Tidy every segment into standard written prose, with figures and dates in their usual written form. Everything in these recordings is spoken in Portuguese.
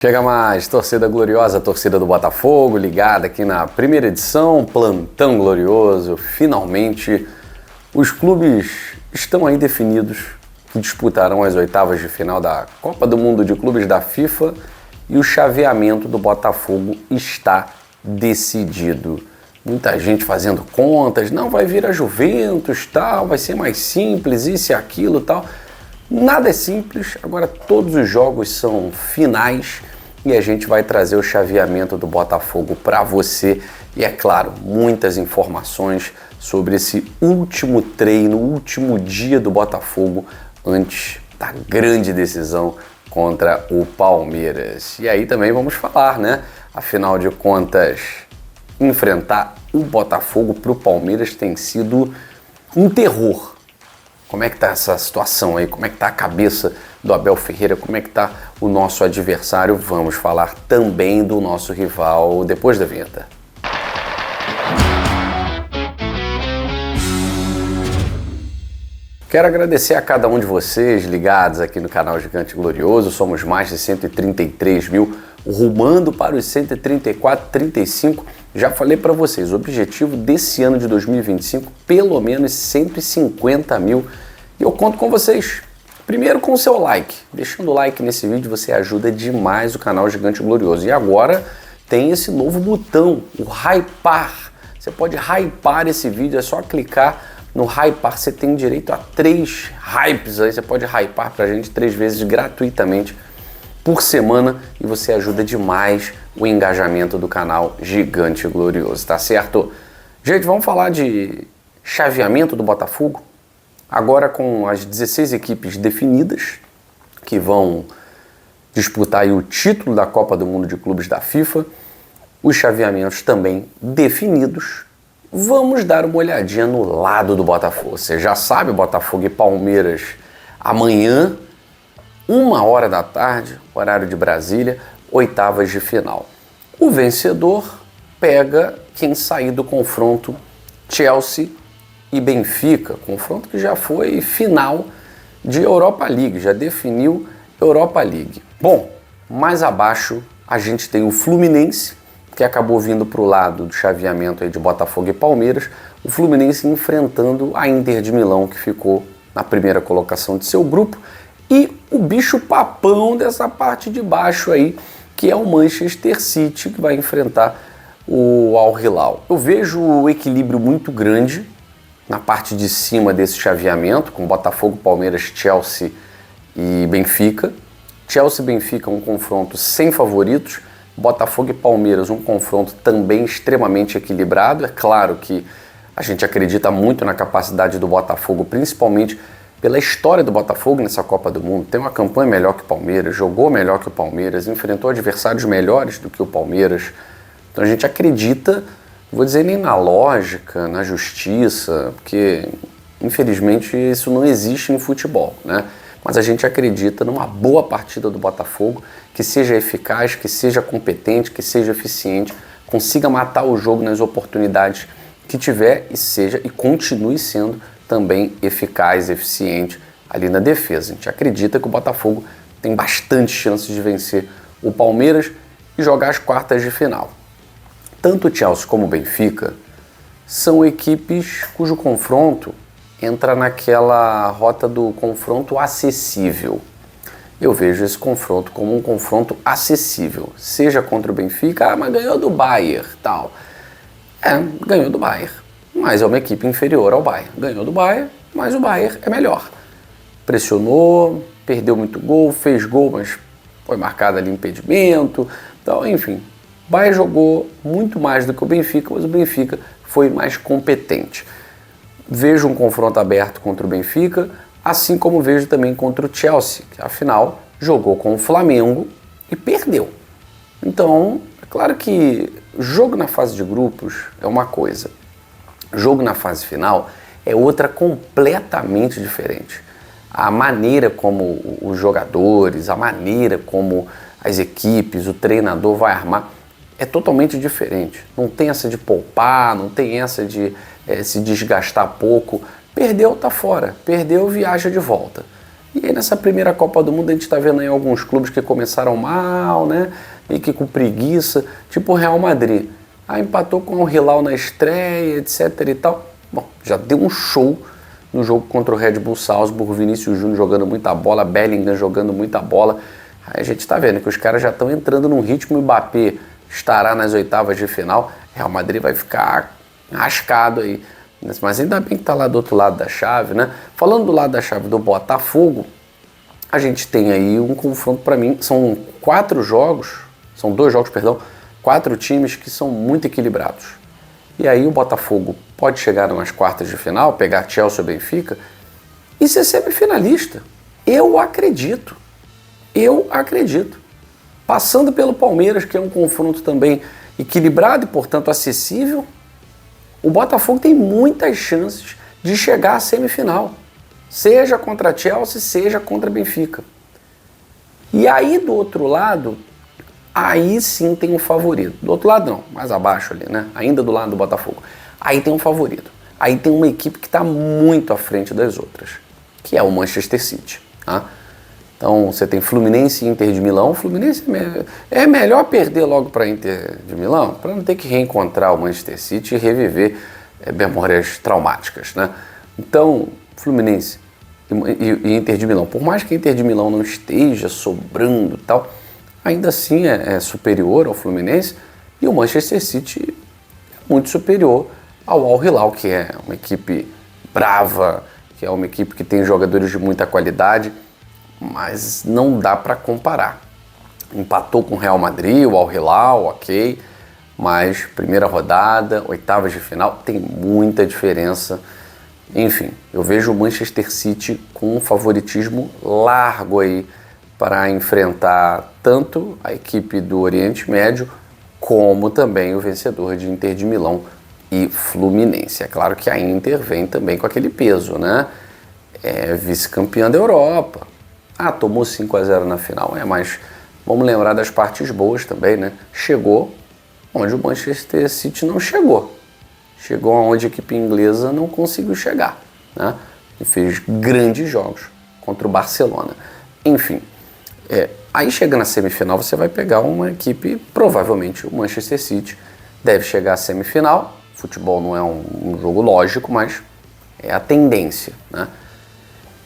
Chega mais, torcida gloriosa, torcida do Botafogo, ligada aqui na primeira edição, Plantão Glorioso. Finalmente, os clubes estão aí definidos que disputarão as oitavas de final da Copa do Mundo de Clubes da FIFA e o chaveamento do Botafogo está decidido. Muita gente fazendo contas, não vai vir a Juventus, tal, vai ser mais simples, isso e aquilo, tal. Nada é simples, agora todos os jogos são finais e a gente vai trazer o chaveamento do Botafogo para você e, é claro, muitas informações sobre esse último treino, último dia do Botafogo antes da grande decisão contra o Palmeiras. E aí também vamos falar, né? Afinal de contas, enfrentar o Botafogo para o Palmeiras tem sido um terror. Como é que tá essa situação aí? Como é que tá a cabeça do Abel Ferreira? Como é que tá o nosso adversário? Vamos falar também do nosso rival depois da vinheta. Quero agradecer a cada um de vocês ligados aqui no canal Gigante Glorioso. Somos mais de 133 mil, rumando para os 134, 35. Já falei para vocês, o objetivo desse ano de 2025, pelo menos 150 mil. E eu conto com vocês. Primeiro com o seu like. Deixando o like nesse vídeo, você ajuda demais o canal Gigante Glorioso. E agora tem esse novo botão, o hypar. Você pode hypar esse vídeo, é só clicar no hypar. Você tem direito a 3 hypes aí. Você pode hypar pra gente 3 vezes gratuitamente por semana e você ajuda demais o engajamento do canal Gigante Glorioso, tá certo? Gente, vamos falar de chaveamento do Botafogo, agora com as 16 equipes definidas, que vão disputar aí o título da Copa do Mundo de Clubes da FIFA, os chaveamentos também definidos. Vamos dar uma olhadinha no lado do Botafogo. Você já sabe, Botafogo e Palmeiras amanhã, 1h da tarde, horário de Brasília, oitavas de final. O vencedor pega quem sair do confronto Chelsea e Benfica, confronto que já foi final de Europa League, já definiu Europa League. Bom, mais abaixo a gente tem o Fluminense, que acabou vindo para o lado do chaveamento aí de Botafogo e Palmeiras, o Fluminense enfrentando a Inter de Milão, que ficou na primeira colocação de seu grupo, e o bicho papão dessa parte de baixo aí, que é o Manchester City, que vai enfrentar o Al Hilal. Eu vejo o equilíbrio muito grande na parte de cima desse chaveamento, com Botafogo, Palmeiras, Chelsea e Benfica. Chelsea e Benfica um confronto sem favoritos, Botafogo e Palmeiras um confronto também extremamente equilibrado. É claro que a gente acredita muito na capacidade do Botafogo, principalmente pela história do Botafogo nessa Copa do Mundo. Tem uma campanha melhor que o Palmeiras, jogou melhor que o Palmeiras, enfrentou adversários melhores do que o Palmeiras. Então a gente acredita, não vou dizer nem na lógica, na justiça, porque infelizmente isso não existe no futebol, né? Mas a gente acredita numa boa partida do Botafogo, que seja eficaz, que seja competente, que seja eficiente, consiga matar o jogo nas oportunidades que tiver e continue sendo também eficaz, eficiente ali na defesa. A gente acredita que o Botafogo tem bastante chances de vencer o Palmeiras e jogar as quartas de final. Tanto o Chelsea como o Benfica são equipes cujo confronto entra naquela rota do confronto acessível. Eu vejo esse confronto como um confronto acessível, seja contra o Benfica, mas ganhou do Bayern, tal. Ganhou do Bayern, mas é uma equipe inferior ao Bayern. Ganhou do Bayern, mas o Bayern é melhor. Pressionou, perdeu muito gol, fez gol, mas foi marcado ali impedimento. Então, enfim, o Bayern jogou muito mais do que o Benfica, mas o Benfica foi mais competente. Vejo um confronto aberto contra o Benfica, assim como vejo também contra o Chelsea, que afinal jogou com o Flamengo e perdeu. Então, é claro que jogo na fase de grupos é uma coisa, jogo na fase final é outra completamente diferente. A maneira como os jogadores, a maneira como as equipes, o treinador vai armar é totalmente diferente. Não tem essa de poupar, não tem essa de se desgastar pouco. Perdeu, tá fora. Perdeu, viaja de volta. E aí nessa primeira Copa do Mundo a gente está vendo aí alguns clubes que começaram mal, né? Meio que com preguiça, tipo o Real Madrid. Aí empatou com o Hilal na estreia, etc e tal. Bom, já deu um show no jogo contra o Red Bull Salzburg, Vinícius Júnior jogando muita bola, Bellingham jogando muita bola. Aí a gente está vendo que os caras já estão entrando num ritmo, o Mbappé estará nas oitavas de final, Real Madrid vai ficar rascado aí. Mas ainda bem que está lá do outro lado da chave, né? Falando do lado da chave do Botafogo, a gente tem aí um confronto, para mim, são 4 times que são muito equilibrados. E aí o Botafogo pode chegar nas quartas de final, pegar Chelsea ou Benfica e ser semifinalista. Eu acredito. Passando pelo Palmeiras, que é um confronto também equilibrado e, portanto, acessível, o Botafogo tem muitas chances de chegar à semifinal, seja contra Chelsea, seja contra Benfica. E aí, do outro lado, aí sim tem um favorito. Do outro lado não, mais abaixo ali, né? Ainda do lado do Botafogo. Aí tem um favorito. Aí tem uma equipe que está muito à frente das outras, que é o Manchester City, tá? Então você tem Fluminense e Inter de Milão. Fluminense é melhor perder logo para Inter de Milão, para não ter que reencontrar o Manchester City e reviver memórias traumáticas, né? Então, Fluminense e Inter de Milão, por mais que a Inter de Milão não esteja sobrando e tal, ainda assim é superior ao Fluminense, e o Manchester City é muito superior ao Al Hilal, que é uma equipe brava, que é uma equipe que tem jogadores de muita qualidade, mas não dá para comparar. Empatou com o Real Madrid, o Al Hilal, ok, mas primeira rodada, oitavas de final, tem muita diferença. Enfim, eu vejo o Manchester City com um favoritismo largo aí para enfrentar tanto a equipe do Oriente Médio como também o vencedor de Inter de Milão e Fluminense. É claro que a Inter vem também com aquele peso, né? É vice-campeã da Europa. Tomou 5-0 na final, mas vamos lembrar das partes boas também, né? Chegou onde o Manchester City não chegou. Chegou onde a equipe inglesa não conseguiu chegar, né? E fez grandes jogos contra o Barcelona. Enfim, aí chega na semifinal, você vai pegar uma equipe, provavelmente o Manchester City deve chegar à semifinal. Futebol não é um jogo lógico, mas é a tendência, né?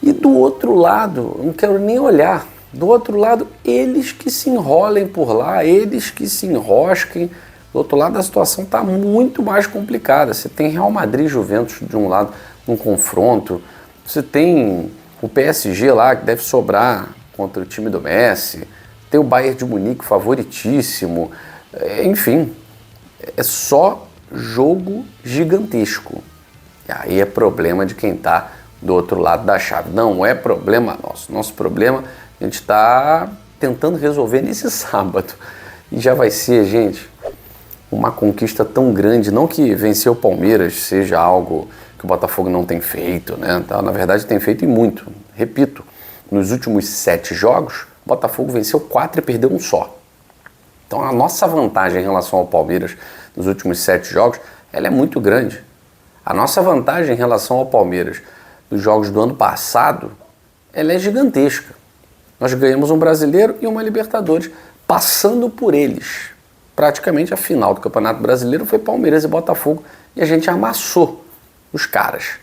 E do outro lado, eu não quero nem olhar, do outro lado, eles que se enrolem por lá, eles que se enrosquem. Do outro lado, a situação está muito mais complicada. Você tem Real Madrid e Juventus de um lado, num confronto. Você tem o PSG lá, que deve sobrar contra o time do Messi. Tem o Bayern de Munique favoritíssimo. Enfim, é só jogo gigantesco. E aí é problema de quem está do outro lado da chave. Não é problema nosso. Nosso problema a gente está tentando resolver nesse sábado. E já vai ser, gente, uma conquista tão grande. Não que vencer o Palmeiras seja algo que o Botafogo não tem feito, né? Na verdade tem feito e muito. Repito, nos últimos 7 jogos, o Botafogo venceu 4 e perdeu um só. Então a nossa vantagem em relação ao Palmeiras nos últimos 7 jogos, ela é muito grande. A nossa vantagem em relação ao Palmeiras dos jogos do ano passado, ela é gigantesca. Nós ganhamos um Brasileiro e uma Libertadores, passando por eles. Praticamente a final do Campeonato Brasileiro foi Palmeiras e Botafogo, e a gente amassou os caras.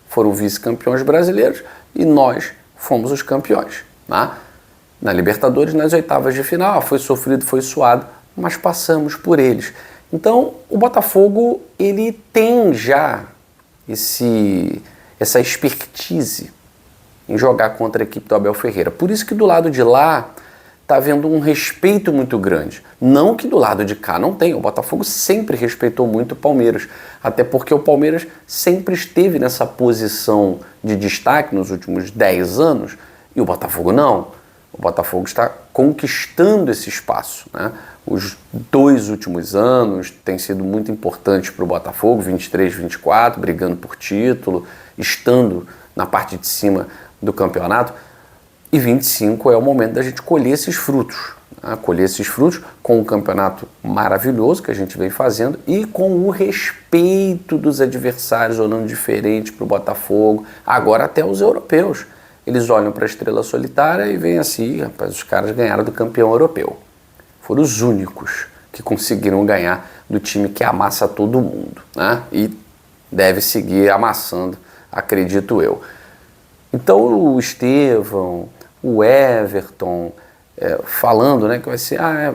Foram vice-campeões brasileiros e nós fomos os campeões, né? Na Libertadores, nas oitavas de final, foi sofrido, foi suado, mas passamos por eles. Então, o Botafogo, ele tem já essa expertise em jogar contra a equipe do Abel Ferreira. Por isso que do lado de lá está havendo um respeito muito grande. Não que do lado de cá não tenha. O Botafogo sempre respeitou muito o Palmeiras. Até porque o Palmeiras sempre esteve nessa posição de destaque nos últimos 10 anos e o Botafogo não. O Botafogo está conquistando esse espaço, né? Os 2 últimos anos têm sido muito importantes para o Botafogo, 23, 24, brigando por título, estando na parte de cima do campeonato. E 25 é o momento da gente colher esses frutos, a colher esses frutos com um campeonato maravilhoso que a gente vem fazendo e com o respeito dos adversários, olhando diferente para o Botafogo, agora até os europeus. Eles olham para a Estrela Solitária e veem assim, rapaz, os caras ganharam do campeão europeu. Foram os únicos que conseguiram ganhar do time que amassa todo mundo, né? E deve seguir amassando, acredito eu. Então o Estevão, o Everton, falando, né, que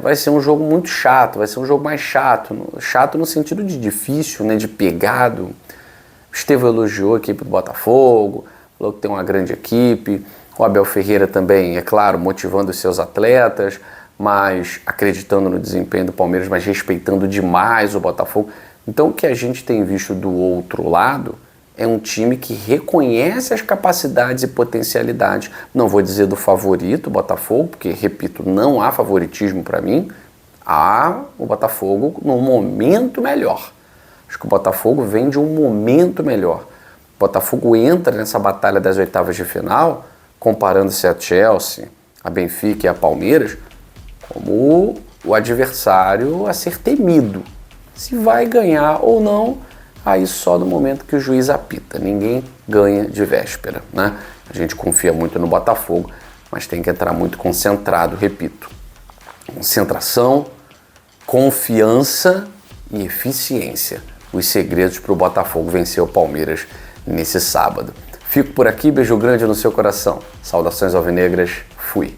vai ser um jogo muito chato, vai ser um jogo mais chato, chato no sentido de difícil, né, de pegado. O Estevão elogiou a equipe do Botafogo, falou que tem uma grande equipe. O Abel Ferreira também, é claro, motivando os seus atletas, mas acreditando no desempenho do Palmeiras, mas respeitando demais o Botafogo. Então o que a gente tem visto do outro lado é um time que reconhece as capacidades e potencialidades. Não vou dizer do favorito, o Botafogo, porque, repito, não há favoritismo para mim. Há o Botafogo num momento melhor. Acho que o Botafogo vem de um momento melhor. O Botafogo entra nessa batalha das oitavas de final, comparando-se a Chelsea, a Benfica e a Palmeiras, como o adversário a ser temido. Se vai ganhar ou não, aí só no momento que o juiz apita. Ninguém ganha de véspera, né? A gente confia muito no Botafogo, mas tem que entrar muito concentrado, repito. Concentração, confiança e eficiência. Os segredos para o Botafogo vencer o Palmeiras nesse sábado. Fico por aqui, beijo grande no seu coração. Saudações alvinegras, fui.